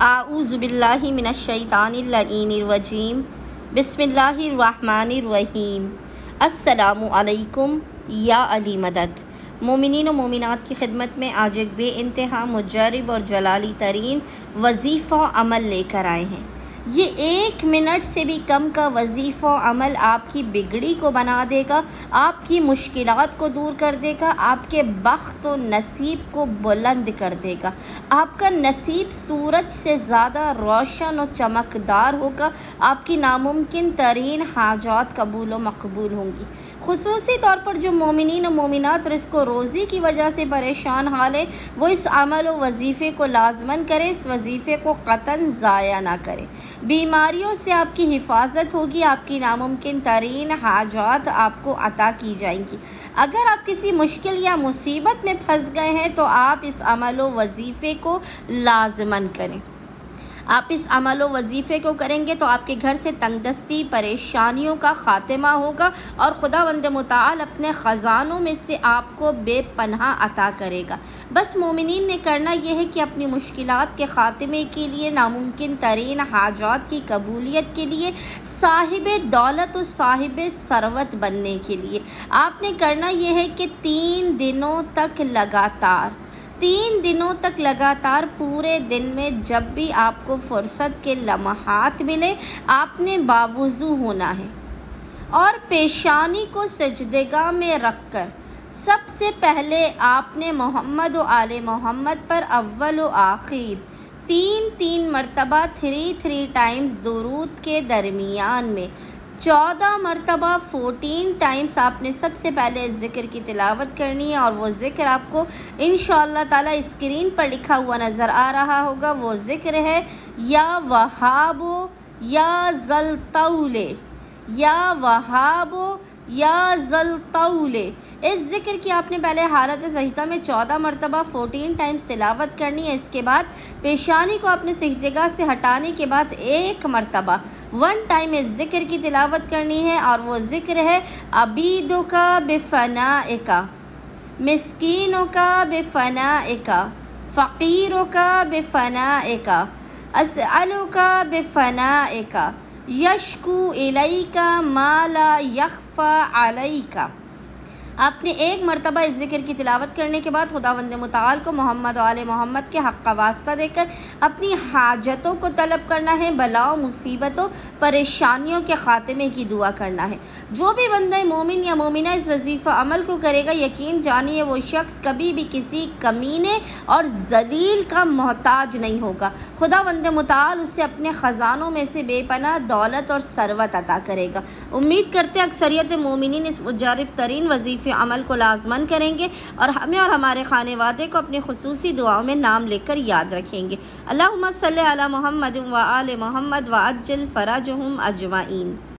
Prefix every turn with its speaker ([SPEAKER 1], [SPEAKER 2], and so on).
[SPEAKER 1] आऊज़ु बिल्लाहि मिनश्शैतानिर्रजीम बिस्मिल्लाहिर्रहमानिर्रहीम। अस्सलामु अलैकुम या अली मदद। मोमिनीन व मोमिनात की खिदमत में आज एक बेइंतहा मुजर्रब और जलाली तरीन वजीफ़ा अमल लेकर आए हैं। ये 1 मिनट से भी कम का वजीफ़ा अमल आपकी बिगड़ी को बना देगा, आपकी मुश्किलात को दूर कर देगा, आपके बख्त व नसीब को बुलंद कर देगा। आपका नसीब सूरज से ज़्यादा रोशन और चमकदार होगा। आपकी नामुमकिन तरीन हाजात कबूल व मकबूल होंगी। खुसूसी तौर पर जो मोमिनीन व मोमिनात रिज़्क़ रोज़ी की वजह से परेशान हाल है, वो इस अमल व वजीफ़े को लाज़मन करें, इस वजीफ़े को क़तन ज़ाया ना करें। बीमारियों से आपकी हिफाजत होगी, आपकी नामुमकिन तरीन हाजात आपको अता की जाएंगी। अगर आप किसी मुश्किल या मुसीबत में फंस गए हैं तो आप इस अमल व वजीफ़े को लाज़मन करें। आप इस अमल व वजीफ़े को करेंगे तो आपके घर से तंगदस्ती परेशानियों का ख़ात्मा होगा और खुदावंद मुताल अपने ख़ज़ानों में से आपको बेपनाह अता करेगा। बस मोमिनीन ने करना यह है कि अपनी मुश्किलात के ख़ात्मे के लिए, नामुमकिन तरीन हाजात की कबूलियत के लिए, साहिब दौलत और साहिब सरवत बनने के लिए आपने करना यह है कि 3 दिनों तक लगातार पूरे दिन में जब भी आपको फुर्सत के लम्हात मिले, आपने बावुज़ू होना है और पेशानी को सजदेगाह में रखकर सबसे पहले आपने मोहम्मद व आले मोहम्मद पर अव्वल व आखिर 3 मरतबा 3 टाइम्स दुरूद के दरमियान में 14 मरतबा 14 टाइम्स आपने सबसे पहले ज़िक्र की तिलावत करनी है। और वो ज़िक्र आपको इंशाअल्लाह ताला स्क्रीन पर लिखा हुआ नज़र आ रहा होगा। वो ज़िक्र है या वहाबो या ज़लतौले, या वहाबो या ज़लतौले। इस ज़िक्र की आपने पहले हालत सजदा में 14 मरतबा 14 टाइम्स तिलावत करनी है। इसके बाद पेशानी को अपने सजदेगाह से हटाने के बाद 1 मरतबा 1 टाइम इस ज़िक्र की तिलावत करनी है। और वो ज़िक्र है अबीदो का बेफनाएका, मिस्कीनों का बेफनाएका, फ़कीरों का बेफनाएका, अस्अलु का बेफनाएका, यशकू इलैका माला यख्फा अलैका। आपने 1 मरतबा इस ज़िक्र की तिलावत करने के बाद खुदावंद मुताल को मोहम्मद और आले मोहम्मद के हक़ का वास्ता देकर अपनी हाजतों को तलब करना है, बलाओं मुसीबतों परेशानियों के ख़ात्मे की दुआ करना है। जो भी बंदा मोमिन या मोमिना इस वजीफ़ा अमल को करेगा, यकीन जानिए वो शख्स कभी भी किसी कमीने और जलील का मोहताज नहीं होगा। खुदावंद मुताल उसे अपने ख़ज़ानों में से बेपनाह दौलत और सरवत अता करेगा। उम्मीद करते हैं अक्सरियत मोमिनीन इस मुजर्रब तरीन वजीफ़े अमल को लाज़मन करेंगे और हमें और हमारे खानेवादे को अपने खुसूसी दुआओं में नाम लेकर याद रखेंगे। अल्लाहुम्मा सल्ली अला मुहम्मद व आले मुहम्मद व अज्जिल फरजहुम अजमाइन।